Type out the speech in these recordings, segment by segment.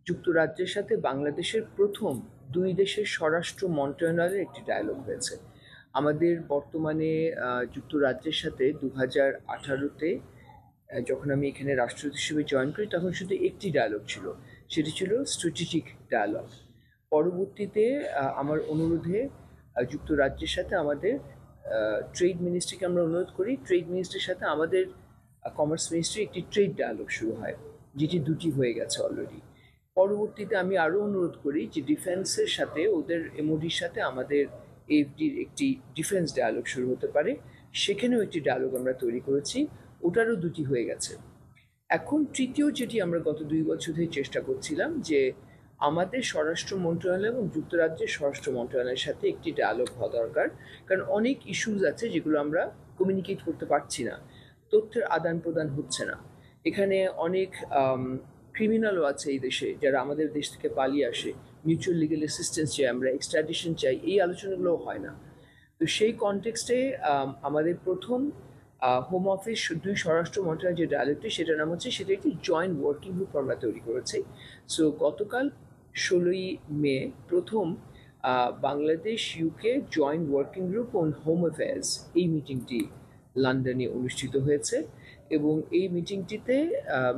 যুক্তরাজ্যের সাথে বাংলাদেশের প্রথম দুই দেশের স্বরাষ্ট্র মন্ত্রণালয়ের একটি ডায়ালগ হয়েছে। আমাদের বর্তমানে যুক্তরাজ্যের সাথে 2018-তে যখন আমি এখানে রাষ্ট্রদূত হিসেবে জয়েন করি তখন শুধু একটি ডায়ালগ ছিল, সেটি ছিল স্ট্র্যাটেজিক ডায়ালগ। পরবর্তীতে আমার অনুরোধে যুক্তরাজ্যের সাথে আমাদের ট্রেড মিনিস্ট্রিকে আমরা অনুরোধ করি, ট্রেড মিনিস্ট্রির সাথে আমাদের কমার্স মিনিস্ট্রি একটি ট্রেড ডায়ালগ শুরু হয়, যেটি দুটি হয়ে গেছে অলরেডি। পরবর্তীতে আমি আরও অনুরোধ করি যে ডিফেন্সের সাথে ওদের এমওডির সাথে আমাদের এফডির একটি ডিফেন্স ডায়ালগ শুরু হতে পারে, সেখানেও একটি ডায়ালগ আমরা তৈরি করেছি, ওটারও দুটি হয়ে গেছে। এখন তৃতীয় যেটি আমরা গত 2 বছর ধরে চেষ্টা করছিলাম যে আমাদের স্বরাষ্ট্র মন্ত্রণালয় এবং যুক্তরাজ্যের স্বরাষ্ট্র মন্ত্রণালয়ের সাথে একটি ডায়ালগ হওয়া দরকার, কারণ অনেক ইস্যুস আছে যেগুলো আমরা কমিউনিকেট করতে পারছি না, তথ্যের আদান প্রদান হচ্ছে না। এখানে অনেক ক্রিমিনালও আছে এই দেশে যারা আমাদের দেশ থেকে পালিয়ে আসে, মিউচুয়াল লিগাল অ্যাসিস্ট্যান্স চাই, আমরা এক্সট্রাডিশন চাই, এই আলোচনাগুলোও হয় না। তো সেই কনটেক্সটে আমাদের প্রথম হোম অফিস দুই স্বরাষ্ট্র মন্ত্রণালয়ের যে ডায়ালগটি সেটার নাম হচ্ছে, সেটা একটি জয়েন্ট ওয়ার্কিং গ্রুপ আমরা তৈরি করেছি। সো গতকাল 16ই মে প্রথম Bangladesh UK joint working group on home affairs এই মিটিংটি লন্ডনে অনুষ্ঠিত হয়েছে, এবং এই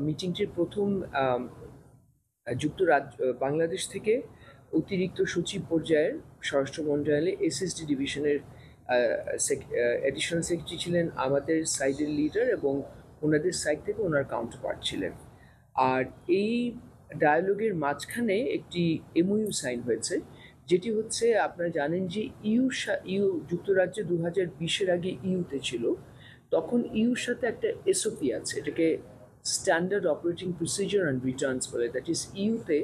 মিটিংটির প্রথম বাংলাদেশ থেকে অতিরিক্ত সচিব পর্যায়ের স্বরাষ্ট্র মন্ত্রণালয়ে এসএসডি ডিভিশনের অ্যাডিশনাল সেক্রেটারি ছিলেন আমাদের সাইডের লিডার, এবং ওনাদের সাইড থেকে ওনার কাউন্টারপার্ট ছিলেন। আর এই ডায়ালগের মাঝখানে একটি এমওইউ সাইন হয়েছে, যেটি হচ্ছে আপনারা জানেন যে ইউ যুক্তরাজ্য 2020-এর আগে ইউতে ছিল, তখন ইউর সাথে একটা এসওপি আছে, এটাকে standard operating procedure and Returns বলে। দ্যাট ইজ ইউতে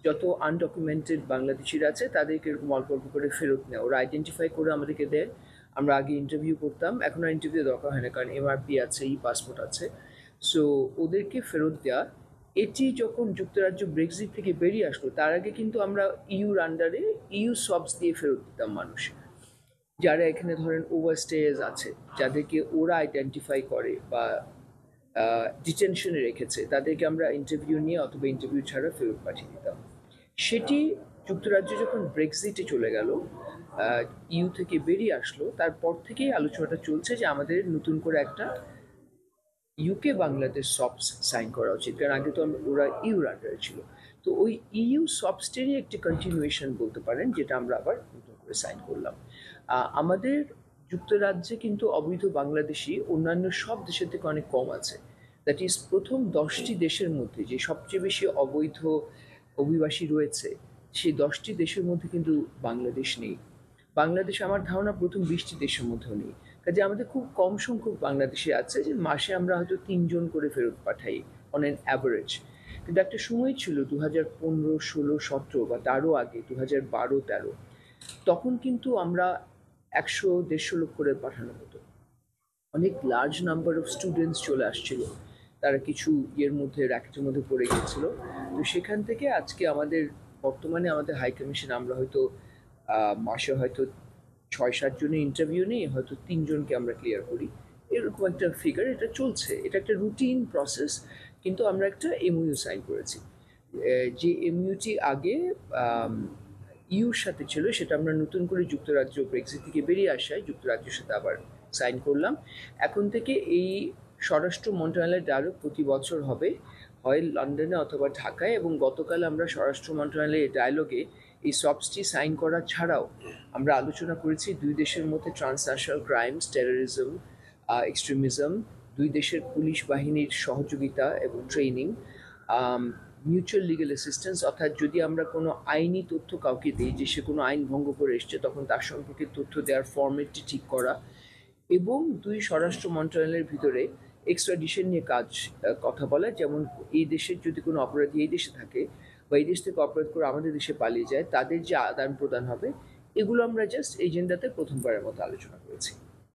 যত আনডকুমেন্টেড বাংলাদেশিরা আছে তাদেরকে এরকম অল্প অল্প করে ফেরত নেয়, ওরা আইডেন্টিফাই করে আমাদেরকে দেয়। আমরা আগে ইন্টারভিউ করতাম, এখন আর ইন্টারভিউ দরকার হয় না, কারণ এমআরপি আছে, ই পাসপোর্ট আছে। সো ওদেরকে ফেরত দেওয়া, এটি যখন যুক্তরাজ্য ব্রেক্সিট থেকে বেরিয়ে আসলো তার আগে কিন্তু আমরা ইউর আন্ডারে ইউ সবস দিয়ে ফেরত দিতাম মানুষ, যারা এখানে ধরেন ওভারস্টেজ আছে, যাদেরকে ওরা আইডেন্টিফাই করে বা ডিটেনশনে রেখেছে, তাদেরকে আমরা ইন্টারভিউ নিয়ে অথবা ইন্টারভিউ ছাড়া ফেরত পাঠিয়ে দিতাম। সেটি যুক্তরাজ্য যখন ব্রেক্সিটে চলে গেল, ইউ থেকে বেরিয়ে আসলো, তারপর থেকেই আলোচনাটা চলছে যে আমাদের নতুন করে একটা ইউকে বাংলাদেশ সবস সাইন করা উচিত, কারণ আগে তো ওরা ইউর আন্ডারে ছিল। তো ওই ইউ সবসটেরই একটি কন্টিনিউয়েশন বলতে পারেন, যেটা আমরা আবার নতুন করে সাইন করলাম। আমাদের যুক্তরাজ্যে কিন্তু অবৈধ বাংলাদেশি অন্যান্য সব দেশের থেকে অনেক কম আছে। দ্যাট ইজ প্রথম 10টি দেশের মধ্যে যে সবচেয়ে বেশি অবৈধ অভিবাসী রয়েছে, সেই 10টি দেশের মধ্যে কিন্তু বাংলাদেশ নেই। বাংলাদেশ আমার ধারণা প্রথম 20টি দেশের মধ্যেও নেই। কাজে আমাদের খুব কম সংখ্যক বাংলাদেশি আছে, যে মাসে আমরা হয়তো 3 জন করে ফেরত পাঠাই অন অ্যান অ্যাভারেজ। কিন্তু একটা সময় ছিল 2015, 16, 17 বা তারও আগে 2012-13, তখন কিন্তু আমরা 100-150 লোক করে পাঠানো হতো। অনেক লার্জ নাম্বার অফ স্টুডেন্টস চলে আসছিল, তারা কিছু র্যাকেটের মধ্যে পড়ে গিয়েছিল। তো সেখান থেকে আজকে বর্তমানে আমাদের হাই কমিশন আমরা হয়তো মাসে হয়তো 6-7 জনের ইন্টারভিউ নিয়ে হয়তো 3 জনকে আমরা ক্লিয়ার করি, এরকম একটা ফিগার। এটা চলছে, এটা একটা রুটিন প্রসেস। কিন্তু আমরা একটা এমইউ সাইন করেছি, যে এমইউটি আগে ইউর সাথে ছিল, সেটা আমরা নতুন করে যুক্তরাজ্য ব্রেক্সিট থেকে বেরিয়ে আসায় যুক্তরাজ্যের সাথে আবার সাইন করলাম। এখন থেকে এই স্বরাষ্ট্র মন্ত্রণালয়ের ডায়ালগ প্রতি বছর হবে, হয় লন্ডনে অথবা ঢাকায়। এবং গতকাল আমরা স্বরাষ্ট্র মন্ত্রণালয়ের ডায়ালগে এই সবসটি সাইন করা ছাড়াও আমরা আলোচনা করেছি দুই দেশের মধ্যে ট্রান্সন্যাশনাল ক্রাইমস, টেরোরিজম, এক্সট্রিমিজম, দুই দেশের পুলিশ বাহিনীর সহযোগিতা এবং ট্রেনিং, মিউচুয়াল লিগাল অ্যাসিস্ট্যান্স, অর্থাৎ যদি আমরা কোনো আইনি তথ্য কাউকে দিই যে সে কোনো আইন ভঙ্গ করে এসছে, তখন তার সম্পর্কে তথ্য দেওয়ার ফরম্যাটটি ঠিক করা, এবং দুই স্বরাষ্ট্র মন্ত্রণালয়ের ভিতরে এক্সট্রাডিশন নিয়ে কথা বলা। যেমন এই দেশের যদি কোনো অপরাধী এই দেশে থাকে বা এই দেশ থেকে অপরাধ করে আমাদের দেশে পালিয়ে যায়, তাদের যে আদান প্রদান হবে, এগুলো আমরা জাস্ট এজেন্ডাতে প্রথমবারের মতো আলোচনা করেছি।